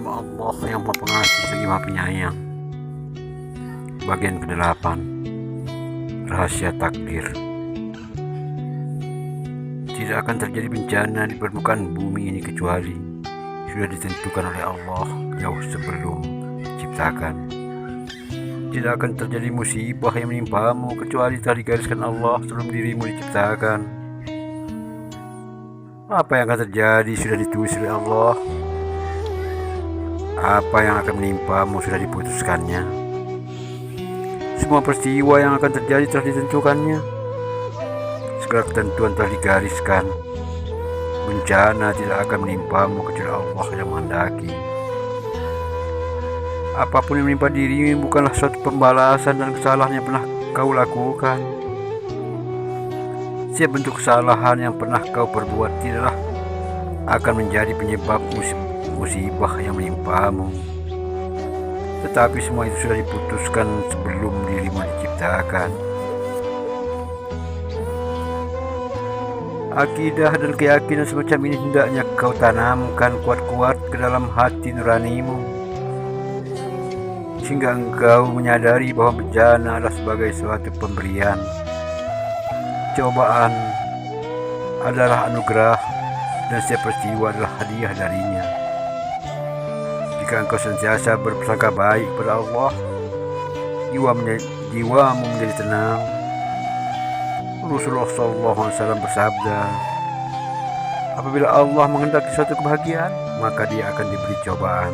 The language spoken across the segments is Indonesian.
nama Allah yang Maha Pengasih lagi Maha Penyayang. Bagian ke-8, rahasia takdir. Tidak akan terjadi bencana di permukaan bumi ini kecuali sudah ditentukan oleh Allah jauh sebelum diciptakan. Tidak akan terjadi musibah yang menimpamu kecuali telah digariskan Allah sebelum dirimu diciptakan. Apa yang akan terjadi sudah ditulis oleh Allah. Apa yang akan menimpamu sudah diputuskannya. Semua peristiwa yang akan terjadi telah ditentukannya. Segala ketentuan telah digariskan. Bencana tidak akan menimpamu kecuali Allah yang menghendaki. Apapun yang menimpa dirimu bukanlah suatu pembalasan dan kesalahan yang pernah kau lakukan. Setiap bentuk kesalahan yang pernah kau perbuat tidaklah akan menjadi penyebab musibah yang menimpamu. Tetapi semua itu sudah diputuskan sebelum dirimu diciptakan. Akidah dan keyakinan semacam ini hendaknya kau tanamkan kuat-kuat ke dalam hati nuranimu, sehingga engkau menyadari bahwa bencana adalah sebagai suatu pemberian. Cobaan adalah anugerah dan setiap peristiwa adalah hadiah darinya. Jika engkau senantiasa berprasangka baik kepada Allah, jiwamu menjadi tenang. Rasulullah SAW bersabda, apabila Allah menghendaki suatu kebahagiaan, maka dia akan diberi cobaan.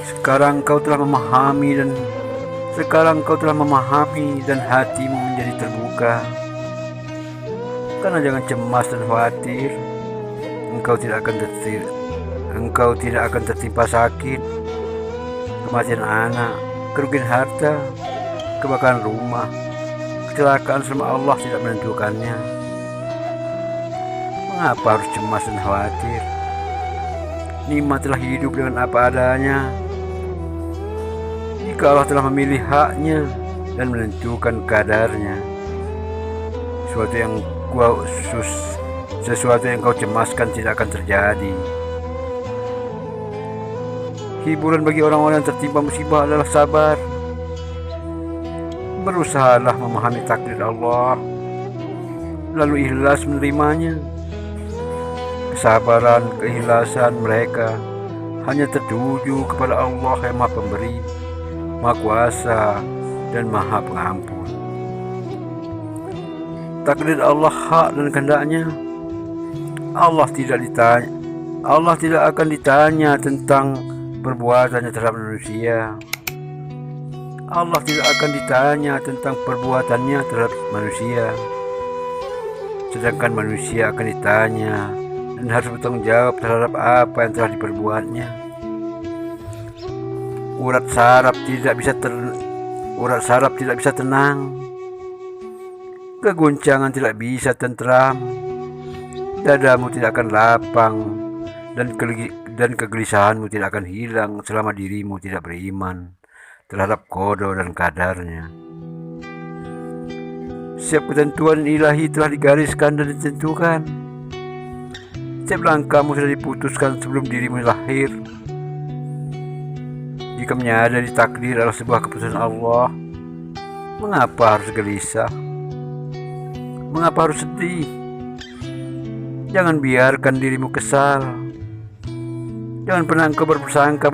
Sekarang kau telah memahami dan hatimu menjadi terbuka. Karena jangan cemas dan khawatir. Engkau tidak akan tertimpa sakit, kematian anak, kerugian harta, kebakaran rumah, kecelakaan selama Allah tidak menentukannya. Mengapa harus cemas dan khawatir? Nikmatlah hidup dengan apa adanya. Jika Allah telah memilih haknya dan menentukan kadarnya, sesuatu yang kau cemaskan tidak akan terjadi. Hiburan bagi orang-orang yang tertimpa musibah adalah sabar. Berusahalah memahami takdir Allah, lalu ikhlas menerimanya. Kesabaran, keikhlasan mereka hanya tertuju kepada Allah yang Maha Pemberi, Maha Kuasa, dan Maha Pengampun. Takdir Allah hak dan kehendaknya. Allah tidak akan ditanya tentang perbuatannya terhadap manusia. Allah tidak akan ditanya tentang perbuatannya terhadap manusia. Sedangkan manusia akan ditanya dan harus bertanggung jawab terhadap apa yang telah diperbuatnya. Urat saraf tidak bisa tenang. Keguncangan tidak bisa tentram. Dadamu tidak akan lapang dan kegelisahanmu tidak akan hilang selama dirimu tidak beriman terhadap qada dan kadarnya. Setiap ketentuan ilahi telah digariskan dan ditentukan. Setiap langkahmu sudah diputuskan sebelum dirimu lahir. Jika menyadari takdir adalah sebuah keputusan Allah, mengapa harus gelisah? Mengapa harus sedih? Jangan biarkan dirimu kesal. Jangan pernah engkau berprasangka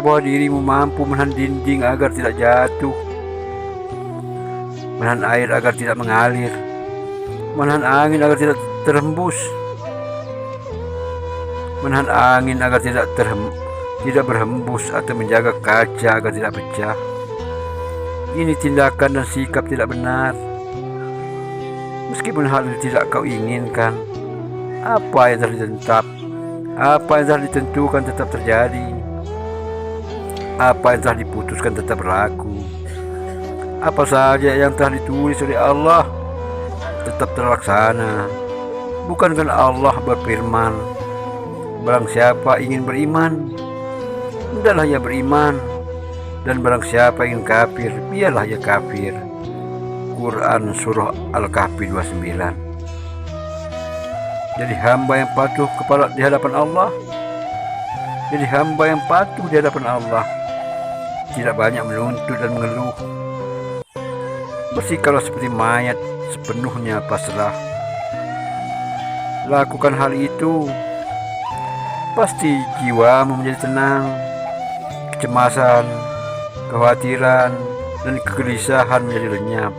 bahwa dirimu mampu menahan dinding agar tidak jatuh, menahan air agar tidak mengalir, menahan angin agar tidak terhembus, menahan angin agar tidak berhembus, atau menjaga kaca agar tidak pecah. Ini tindakan dan sikap tidak benar. Meskipun hal itu tidak kau inginkan, apa yang telah ditentukan tetap terjadi. Apa yang telah diputuskan tetap berlaku. Apa saja yang telah ditulis oleh Allah tetap terlaksana. Bukankah Allah berfirman, barang siapa ingin beriman, hendaklah ia beriman, dan barang siapa ingin kafir, biarlah ia kafir. Quran Surah Al-Kahfi 29. Jadi hamba yang patuh di hadapan Allah. Jadi hamba yang patuh di hadapan Allah. Tidak banyak menuntut dan mengeluh. Bersikalah seperti mayat, sepenuhnya pasrah. Lakukan hal itu, pasti jiwamu menjadi tenang. Kecemasan, kekhawatiran, dan kegelisahan menjadi lenyap.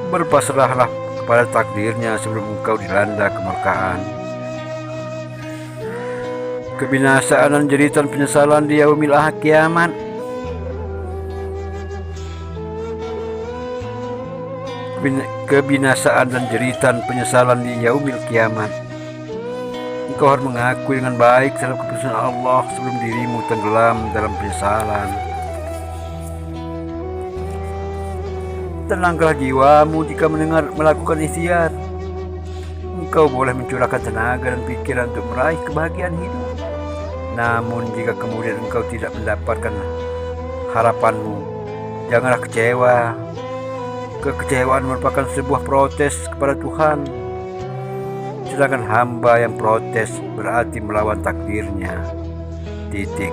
Berpasrahlah kepada takdirnya sebelum engkau dilanda kemurkaan. Kebinasaan dan jeritan penyesalan di yaumil kiamat. Kebinasaan dan jeritan penyesalan di yaumil kiamat. Engkau harus mengakui dengan baik terhadap keputusan Allah sebelum dirimu tenggelam dalam penyesalan. Tenangkanlah jiwamu jika melakukan ikhtiar. Engkau boleh mencurahkan tenaga dan pikiran untuk meraih kebahagiaan hidup. Namun jika kemudian engkau tidak mendapatkan harapanmu, janganlah kecewa. Kekecewaan merupakan sebuah protes kepada Tuhan. Sedangkan hamba yang protes berarti melawan takdirnya. Titik.